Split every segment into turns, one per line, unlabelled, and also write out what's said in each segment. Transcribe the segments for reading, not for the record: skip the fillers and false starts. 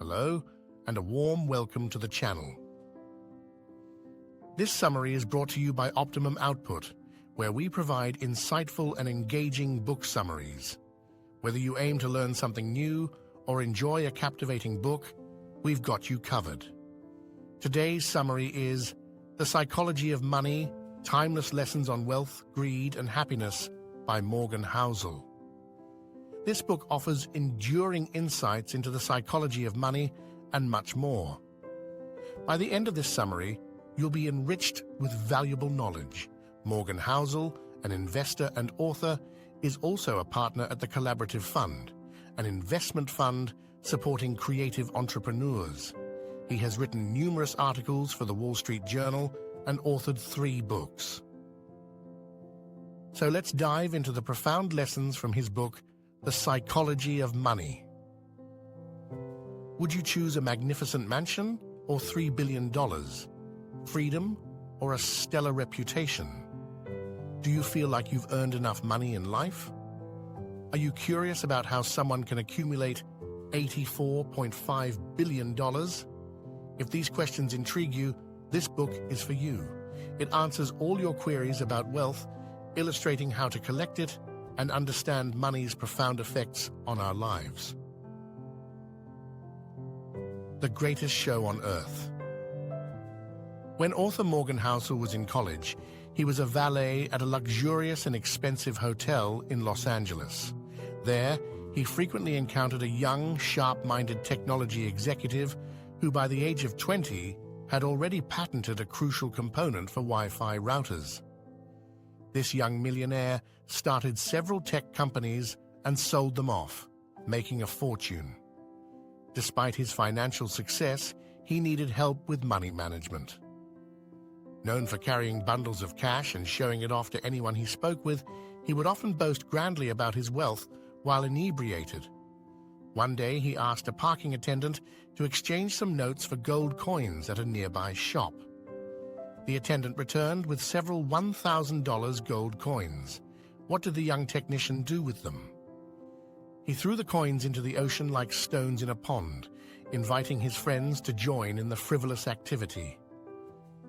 hello, and a warm welcome to the channel. This summary is brought to you by Optimum Output, where we provide insightful and engaging book summaries. Whether you aim to learn something new or enjoy a captivating book, we've got you covered. Today's summary is The Psychology of Money, Timeless Lessons on Wealth, Greed, and Happiness by Morgan Housel. This book offers enduring insights into the psychology of money and much more. By the end of this summary, you'll be enriched with valuable knowledge. Morgan Housel, an investor and author, is also a partner at the Collaborative Fund, an investment fund supporting creative entrepreneurs. He has written numerous articles for the Wall Street Journal and authored 3 books. So let's dive into the profound lessons from his book, The Psychology of Money. Would you choose a magnificent mansion or $3 billion? Freedom or a stellar reputation? Do you feel like you've earned enough money in life? Are you curious about how someone can accumulate $84.5 billion? If these questions intrigue you, this book is for you. It answers all your queries about wealth, illustrating how to collect it and understand money's profound effects on our lives. The Greatest Show on Earth. When author Morgan Housel was in college, he was a valet at a luxurious and expensive hotel in Los Angeles. There, he frequently encountered a young, sharp-minded technology executive who, by the age of 20, had already patented a crucial component for Wi-Fi routers. This young millionaire started several tech companies and sold them off, making a fortune. Despite his financial success, he needed help with money management. Known for carrying bundles of cash and showing it off to anyone he spoke with, he would often boast grandly about his wealth while inebriated. One day, he asked a parking attendant to exchange some notes for gold coins at a nearby shop. The attendant returned with several $1,000 gold coins. What did the young technician do with them? He threw the coins into the ocean like stones in a pond, inviting his friends to join in the frivolous activity.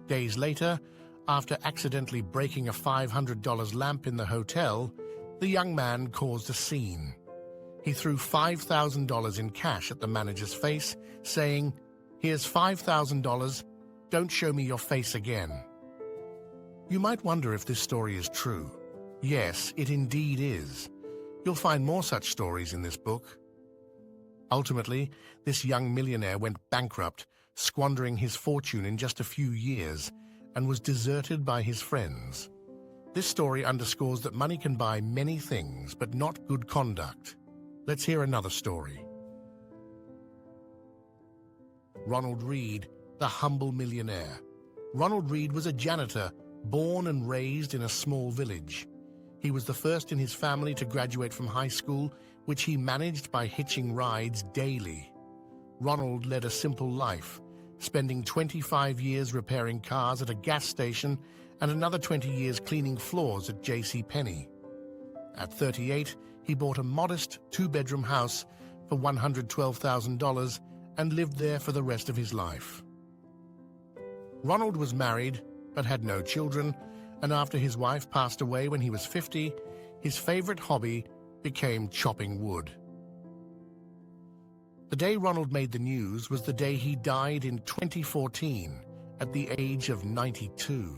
Days later, after accidentally breaking a $500 lamp in the hotel, the young man caused a scene. He threw $5,000 in cash at the manager's face, saying, "Here's $5,000, don't show me your face again." You might wonder if this story is true. Yes, it indeed is. You'll find more such stories in this book. Ultimately, this young millionaire went bankrupt, squandering his fortune in just a few years, and was deserted by his friends. This story underscores that money can buy many things, but not good conduct. Let's hear another story. Ronald Read, the humble millionaire. Ronald Read was a janitor, born and raised in a small village. He was the first in his family to graduate from high school, which he managed by hitching rides daily. Ronald led a simple life, spending 25 years repairing cars at a gas station and another 20 years cleaning floors at JCPenney. At 38, he bought a modest 2-bedroom house for $112,000 and lived there for the rest of his life. Ronald was married but had no children, and after his wife passed away when he was 50, his favorite hobby became chopping wood. The day Ronald made the news was the day he died in 2014 at the age of 92.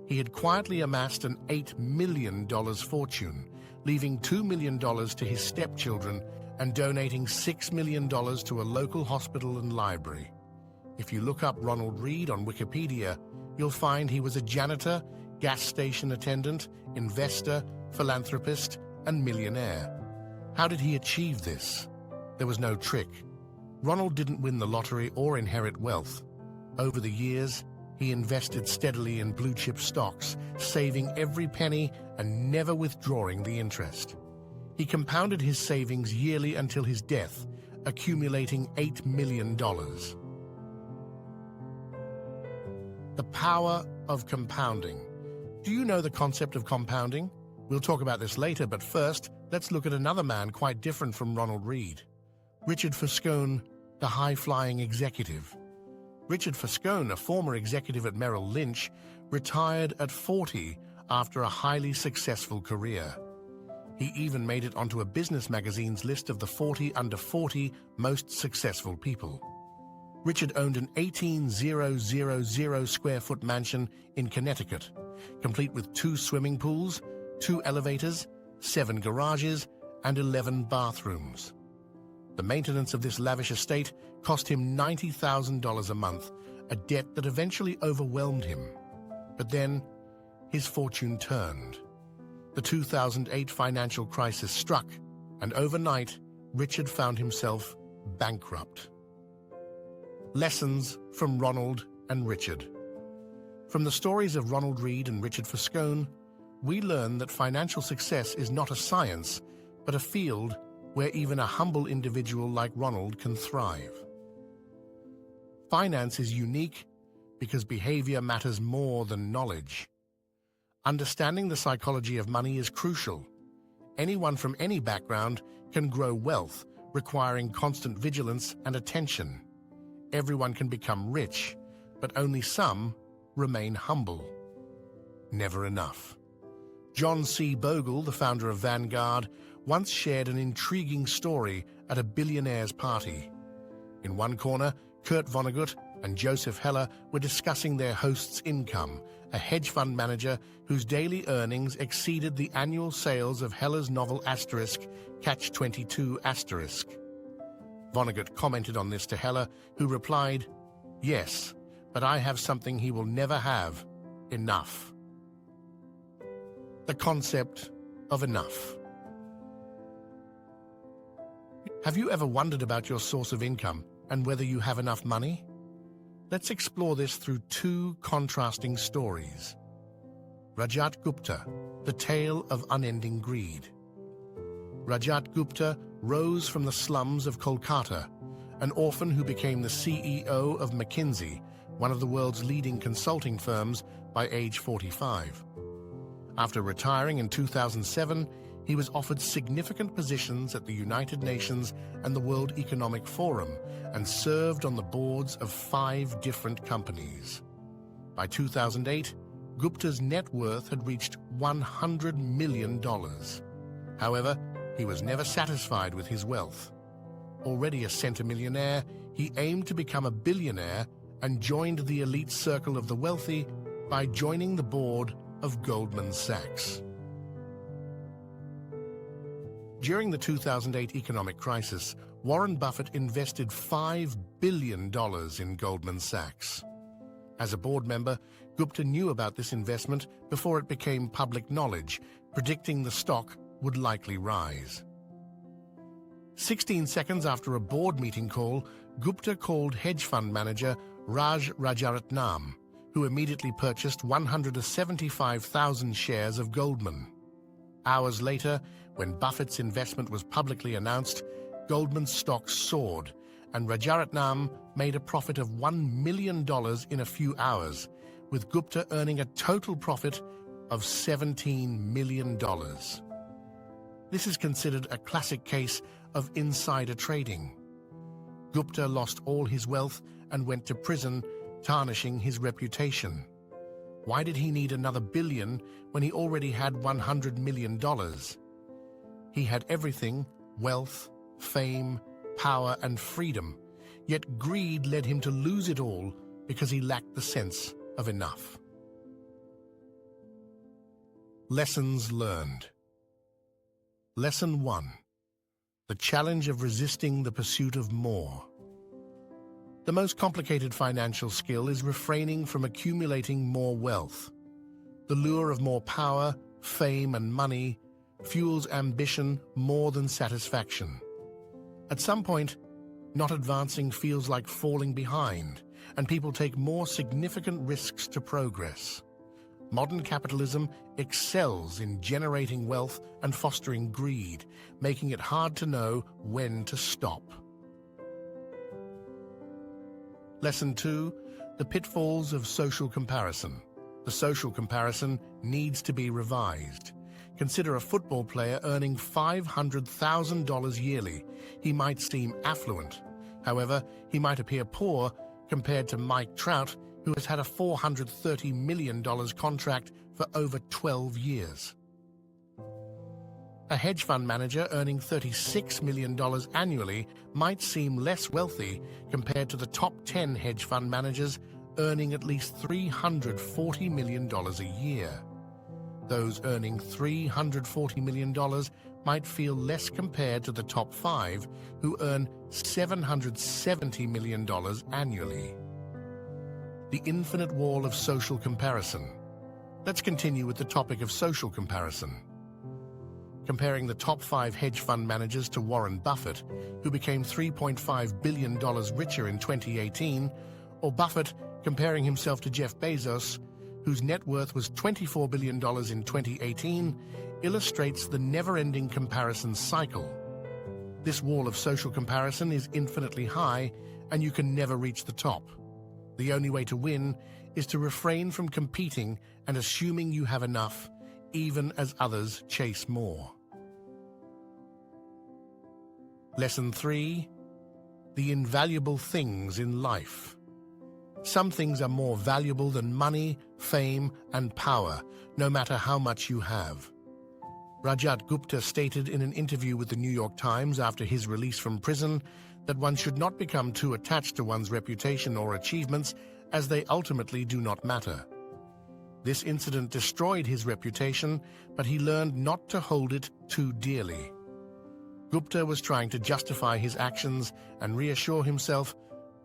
He had quietly amassed an $8 million fortune, leaving $2 million to his stepchildren and donating $6 million to a local hospital and library. If you look up Ronald Read on Wikipedia, you'll find he was a janitor, gas station attendant, investor, philanthropist, and millionaire. How did he achieve this? There was no trick. Ronald didn't win the lottery or inherit wealth. Over the years, he invested steadily in blue-chip stocks, saving every penny and never withdrawing the interest. He compounded his savings yearly until his death, accumulating $8 million. The power of compounding. Do you know the concept of compounding? We'll talk about this later, but first, let's look at another man quite different from Ronald Read. Richard Foscone, the high-flying executive. Richard Foscone, a former executive at Merrill Lynch, retired at 40 after a highly successful career. He even made it onto a business magazine's list of the 40 under 40 most successful people. Richard owned an 18,000 square foot mansion in Connecticut, complete with 2 swimming pools, 2 elevators, 7 garages, and 11 bathrooms. The maintenance of this lavish estate cost him $90,000 a month, a debt that eventually overwhelmed him. But then, his fortune turned. The 2008 financial crisis struck, and overnight, Richard found himself bankrupt. Lessons from Ronald and Richard. From the stories of Ronald Read and Richard Foscone, we learn that financial success is not a science, but a field where even a humble individual like Ronald can thrive. Finance is unique because behavior matters more than knowledge. Understanding the psychology of money is crucial. Anyone from any background can grow wealth, requiring constant vigilance and attention. Everyone can become rich, but only some remain humble. Never enough. John C. Bogle, the founder of Vanguard, once shared an intriguing story at a billionaire's party. In one corner, Kurt Vonnegut and Joseph Heller were discussing their host's income, a hedge fund manager whose daily earnings exceeded the annual sales of Heller's novel Catch-22 Asterisk. Vonnegut commented on this to Heller, who replied, "Yes, but I have something he will never have, enough." The concept of enough. Have you ever wondered about your source of income and whether you have enough money? Let's explore this through 2 contrasting stories. Rajat Gupta, the tale of unending greed. Rajat Gupta rose from the slums of Kolkata, an orphan who became the CEO of McKinsey, one of the world's leading consulting firms, by age 45. After retiring in 2007, he was offered significant positions at the United Nations and the World Economic Forum and served on the boards of 5 different companies. By 2008, Gupta's net worth had reached $100 million. However, he was never satisfied with his wealth. Already a centimillionaire, he aimed to become a billionaire and joined the elite circle of the wealthy by joining the board of Goldman Sachs. During the 2008 economic crisis, Warren Buffett invested $5 billion in Goldman Sachs. As a board member, Gupta knew about this investment before it became public knowledge, predicting the stock would likely rise. 16 seconds after a board meeting call, Gupta called hedge fund manager Raj Rajaratnam, who immediately purchased 175,000 shares of Goldman. Hours later, when Buffett's investment was publicly announced, Goldman's stock soared, and Rajaratnam made a profit of $1 million in a few hours, with Gupta earning a total profit of $17 million. This is considered a classic case of insider trading. Gupta lost all his wealth and went to prison, tarnishing his reputation. Why did he need another billion when he already had $100 million? He had everything: wealth, fame, power, and freedom. Yet greed led him to lose it all because he lacked the sense of enough. Lessons learned. Lesson 1. The challenge of resisting the pursuit of more. The most complicated financial skill is refraining from accumulating more wealth. The lure of more power, fame, and money fuels ambition more than satisfaction. At some point, not advancing feels like falling behind, and people take more significant risks to progress. Modern capitalism excels in generating wealth and fostering greed, making it hard to know when to stop. Lesson 2. The pitfalls of social comparison. The social comparison needs to be revised. Consider a football player earning $500,000 yearly. He might seem affluent, However, he might appear poor compared to Mike Trout, who has had a $430 million contract for over 12 years. A hedge fund manager earning $36 million annually might seem less wealthy compared to the top 10 hedge fund managers earning at least $340 million a year. Those earning $340 million might feel less compared to the top 5, who earn $770 million annually. The infinite wall of social comparison. Let's continue with the topic of social comparison. Comparing the top 5 hedge fund managers to Warren Buffett, who became $3.5 billion richer in 2018, or Buffett comparing himself to Jeff Bezos, whose net worth was $24 billion in 2018, illustrates the never-ending comparison cycle. This wall of social comparison is infinitely high, and you can never reach the top. The only way to win is to refrain from competing and assuming you have enough, even as others chase more. Lesson 3. The invaluable things in life. Some things are more valuable than money, fame, and power, no matter how much you have. Rajat Gupta stated in an interview with the New York Times after his release from prison that one should not become too attached to one's reputation or achievements, as they ultimately do not matter. This incident destroyed his reputation, but he learned not to hold it too dearly. Gupta was trying to justify his actions and reassure himself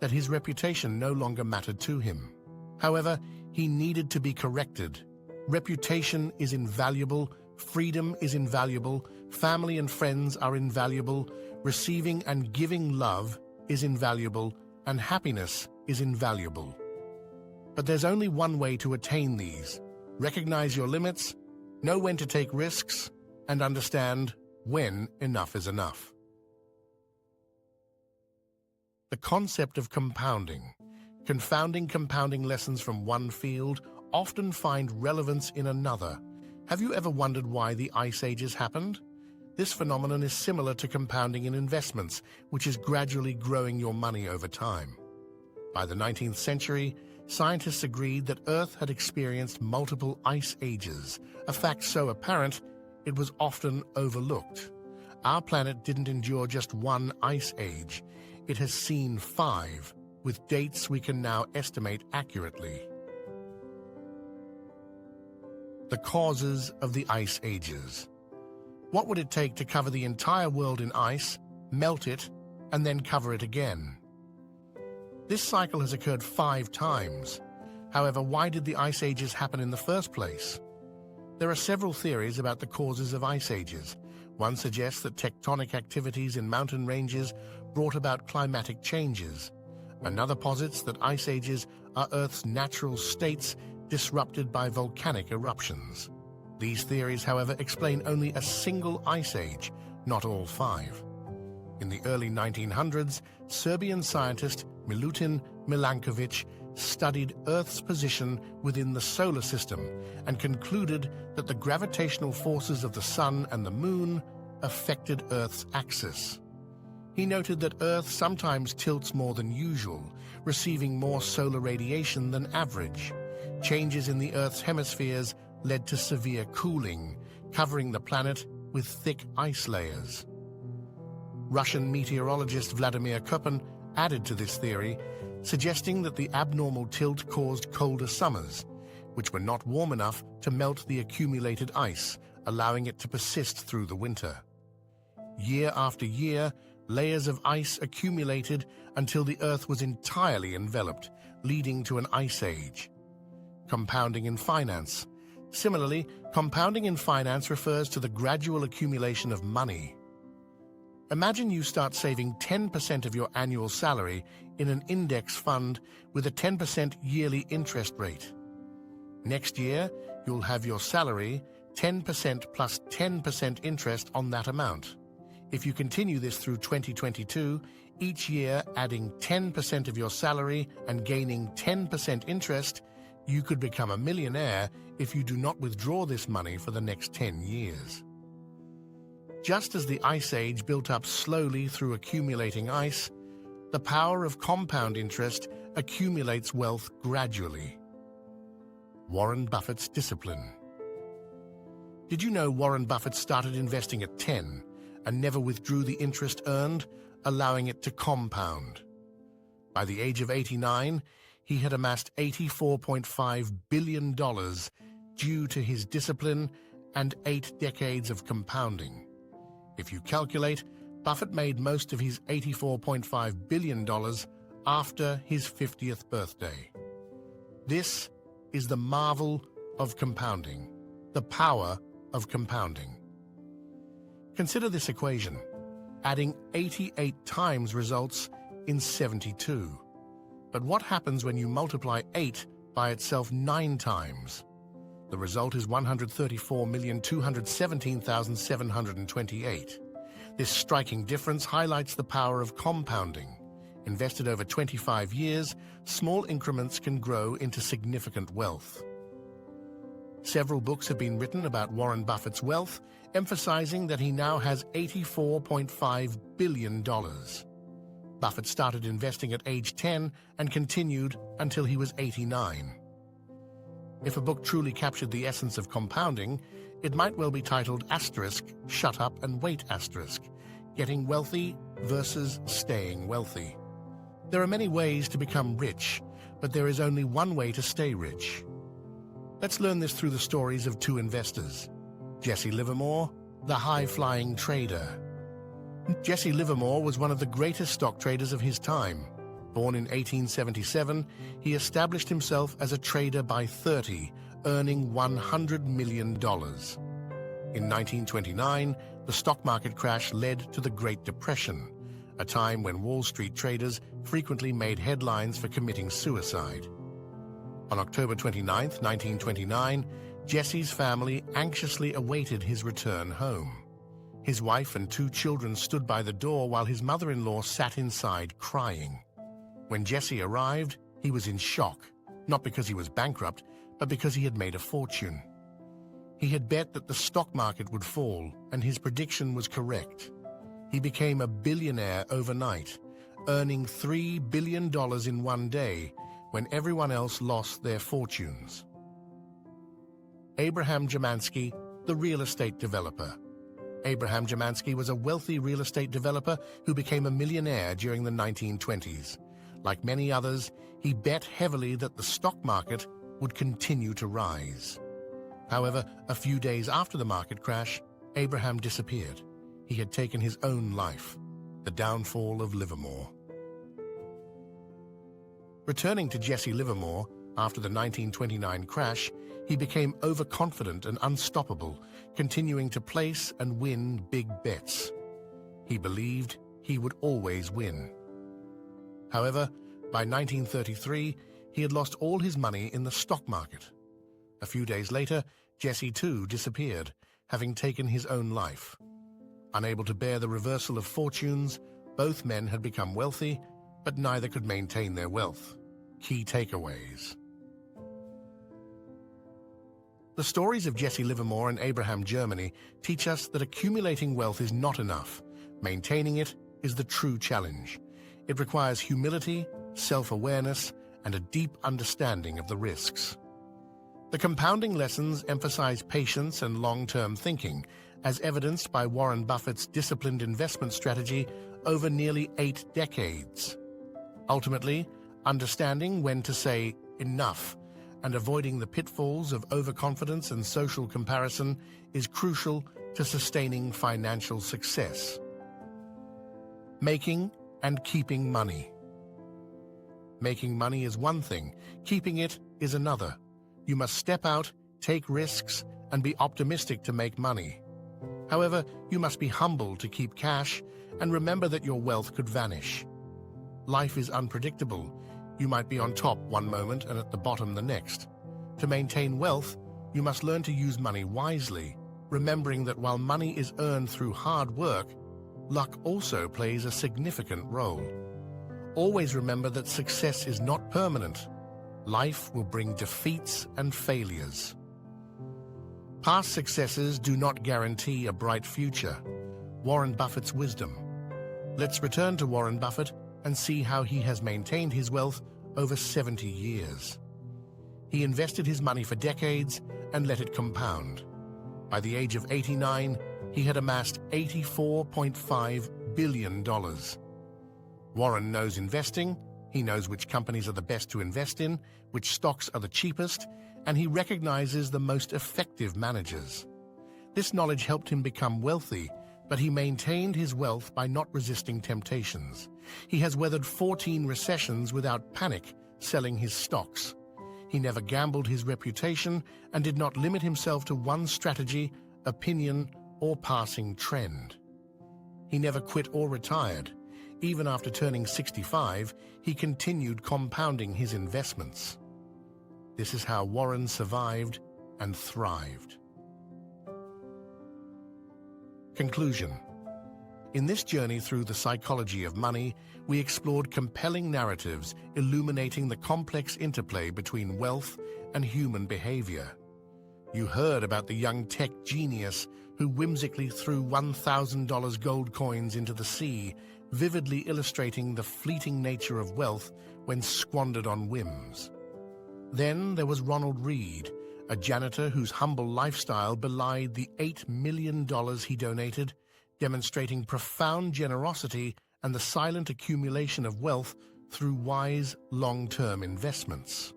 that his reputation no longer mattered to him. However, he needed to be corrected. Reputation is invaluable, freedom is invaluable, family and friends are invaluable, receiving and giving love is invaluable, and happiness is invaluable. But there's only one way to attain these. Recognize your limits, know when to take risks, and understand when enough is enough. The concept of compounding. Confounding compounding lessons from one field often find relevance in another. Have you ever wondered why the Ice Ages happened? This phenomenon is similar to compounding in investments, which is gradually growing your money over time. By the 19th century, scientists agreed that Earth had experienced multiple ice ages, a fact so apparent it was often overlooked. Our planet didn't endure just one ice age. It has seen 5, with dates we can now estimate accurately. The causes of the ice ages. What would it take to cover the entire world in ice, melt it, and then cover it again? This cycle has occurred 5 times. However, why did the ice ages happen in the first place? There are several theories about the causes of ice ages. One suggests that tectonic activities in mountain ranges brought about climatic changes. Another posits that ice ages are Earth's natural states disrupted by volcanic eruptions. These theories, however, explain only a single ice age, not all 5. In the early 1900s, Serbian scientist Milutin Milankovic studied Earth's position within the solar system and concluded that the gravitational forces of the Sun and the Moon affected Earth's axis. He noted that Earth sometimes tilts more than usual, receiving more solar radiation than average. Changes in the Earth's hemispheres led to severe cooling, covering the planet with thick ice layers. Russian meteorologist Vladimir Köppen added to this theory, suggesting that the abnormal tilt caused colder summers, which were not warm enough to melt the accumulated ice, allowing it to persist through the winter. Year after year, layers of ice accumulated until the Earth was entirely enveloped, leading to an ice age. Compounding in finance. Similarly, compounding in finance refers to the gradual accumulation of money. Imagine you start saving 10% of your annual salary in an index fund with a 10% yearly interest rate. Next year, you'll have your salary 10% plus 10% interest on that amount. If you continue this through 2022, each year adding 10% of your salary and gaining 10% interest, you could become a millionaire if you do not withdraw this money for the next 10 years. Just as the Ice Age built up slowly through accumulating ice, The power of compound interest accumulates wealth gradually. Warren Buffett's discipline. Did you know Warren Buffett started investing at 10 and never withdrew the interest earned, allowing it to compound? By the age of 89, he had amassed $84.5 billion due to his discipline and 8 decades of compounding. If you calculate, Buffett made most of his $84.5 billion after his 50th birthday. This is the marvel of compounding, the power of compounding. Consider this equation. Adding 88 times results in 72. But what happens when you multiply 8 by itself 9 times? The result is 134,217,728. This striking difference highlights the power of compounding. Invested over 25 years, small increments can grow into significant wealth. Several books have been written about Warren Buffett's wealth, emphasizing that he now has $84.5 billion. Buffett started investing at age 10 and continued until he was 89. If a book truly captured the essence of compounding, it might well be titled *Shut Up and Wait*, Getting Wealthy versus Staying Wealthy. There are many ways to become rich, but there is only one way to stay rich. Let's learn this through the stories of 2 investors. Jesse Livermore, the high-flying trader. Jesse Livermore was one of the greatest stock traders of his time. Born in 1877, he established himself as a trader by 30, earning $100 million. In 1929, the stock market crash led to the Great Depression, a time when Wall Street traders frequently made headlines for committing suicide. On October 29, 1929, Jesse's family anxiously awaited his return home. His wife and 2 children stood by the door while his mother-in-law sat inside crying. When Jesse arrived, he was in shock, not because he was bankrupt, but because he had made a fortune. He had bet that the stock market would fall, and his prediction was correct. He became a billionaire overnight, earning $3 billion in one day when everyone else lost their fortunes. Abraham Jamansky, the real estate developer. Abraham Jamansky was a wealthy real estate developer who became a millionaire during the 1920s. Like many others, he bet heavily that the stock market would continue to rise. However, a few days after the market crash, Abraham disappeared. He had taken his own life, the downfall of Livermore. Returning to Jesse Livermore after the 1929 crash, he became overconfident and unstoppable, continuing to place and win big bets. He believed he would always win. However, by 1933, he had lost all his money in the stock market. A few days later, Jesse too disappeared, having taken his own life. Unable to bear the reversal of fortunes, both men had become wealthy, but neither could maintain their wealth. Key takeaways. The stories of Jesse Livermore and Abraham Germany teach us that accumulating wealth is not enough. Maintaining it is the true challenge. It requires humility, self-awareness, and a deep understanding of the risks. The compounding lessons emphasize patience and long-term thinking, as evidenced by Warren Buffett's disciplined investment strategy over nearly 8 decades. Ultimately, understanding when to say enough and avoiding the pitfalls of overconfidence and social comparison is crucial to sustaining financial success. Making and keeping money. Making money is one thing, keeping it is another. You must step out, take risks, and be optimistic to make money. However, you must be humble to keep cash and remember that your wealth could vanish. Life is unpredictable. You might be on top one moment and at the bottom the next. To maintain wealth, you must learn to use money wisely, remembering that while money is earned through hard work, luck also plays a significant role. Always remember that success is not permanent. Life will bring defeats and failures. Past successes do not guarantee a bright future. Warren Buffett's wisdom. Let's return to Warren Buffett and see how he has maintained his wealth over 70 years. He invested his money for decades and let it compound. By the age of 89, he had amassed $84.5 billion. Warren knows investing, he knows which companies are the best to invest in, which stocks are the cheapest, and he recognizes the most effective managers. This knowledge helped him become wealthy, but he maintained his wealth by not resisting temptations. He has weathered 14 recessions without panic, selling his stocks. He never gambled his reputation and did not limit himself to one strategy, opinion, or passing trend. He never quit or retired. Even after turning 65, he continued compounding his investments. This is how Warren survived and thrived. Conclusion. In this journey through the psychology of money, we explored compelling narratives illuminating the complex interplay between wealth and human behavior. You heard about the young tech genius who whimsically threw $1,000 gold coins into the sea, vividly illustrating the fleeting nature of wealth when squandered on whims. Then there was Ronald Reed, a janitor whose humble lifestyle belied the $8 million he donated, demonstrating profound generosity and the silent accumulation of wealth through wise, long-term investments.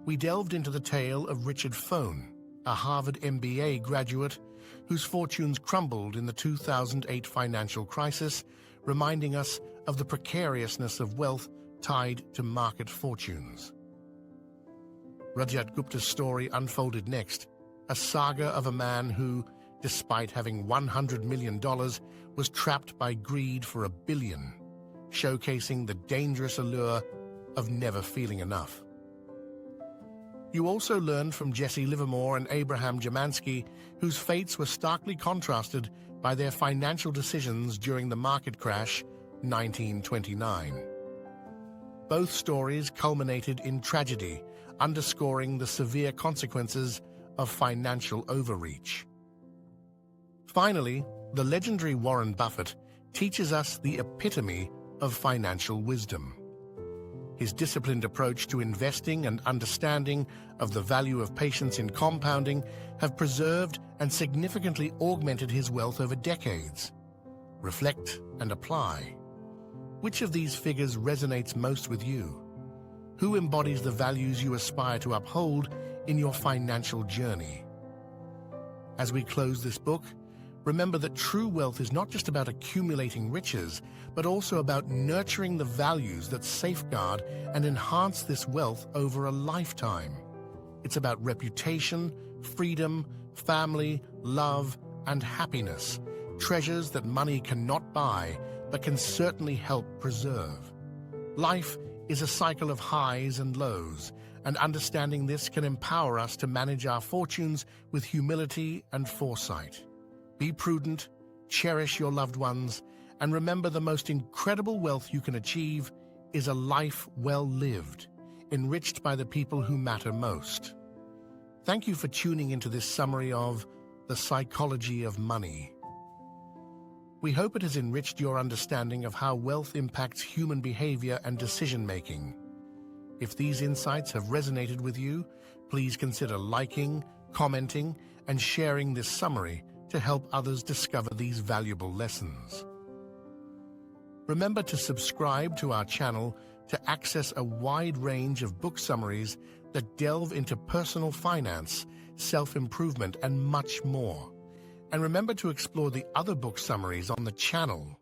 We delved into the tale of Richard Fone, a Harvard MBA graduate whose fortunes crumbled in the 2008 financial crisis, reminding us of the precariousness of wealth tied to market fortunes. Rajat Gupta's story unfolded next, a saga of a man who, despite having $100 million, was trapped by greed for $1 billion, showcasing the dangerous allure of never feeling enough. You also learned from Jesse Livermore and Abraham Jamansky, whose fates were starkly contrasted by their financial decisions during the market crash 1929. Both stories culminated in tragedy, underscoring the severe consequences of financial overreach. Finally, the legendary Warren Buffett teaches us the epitome of financial wisdom. His disciplined approach to investing and understanding of the value of patience in compounding have preserved and significantly augmented his wealth over decades. Reflect and apply. Which of these figures resonates most with you? Who embodies the values you aspire to uphold in your financial journey? As we close this book, remember that true wealth is not just about accumulating riches, but also about nurturing the values that safeguard and enhance this wealth over a lifetime. It's about reputation, freedom, family, love, and happiness, treasures that money cannot buy, but can certainly help preserve. Life is a cycle of highs and lows, and understanding this can empower us to manage our fortunes with humility and foresight. Be prudent, cherish your loved ones, and remember the most incredible wealth you can achieve is a life well lived, enriched by the people who matter most. Thank you for tuning into this summary of The Psychology of Money. We hope it has enriched your understanding of how wealth impacts human behavior and decision-making. If these insights have resonated with you, please consider liking, commenting, and sharing this summary to help others discover these valuable lessons. Remember to subscribe to our channel to access a wide range of book summaries that delve into personal finance, self-improvement, and much more. And remember to explore the other book summaries on the channel.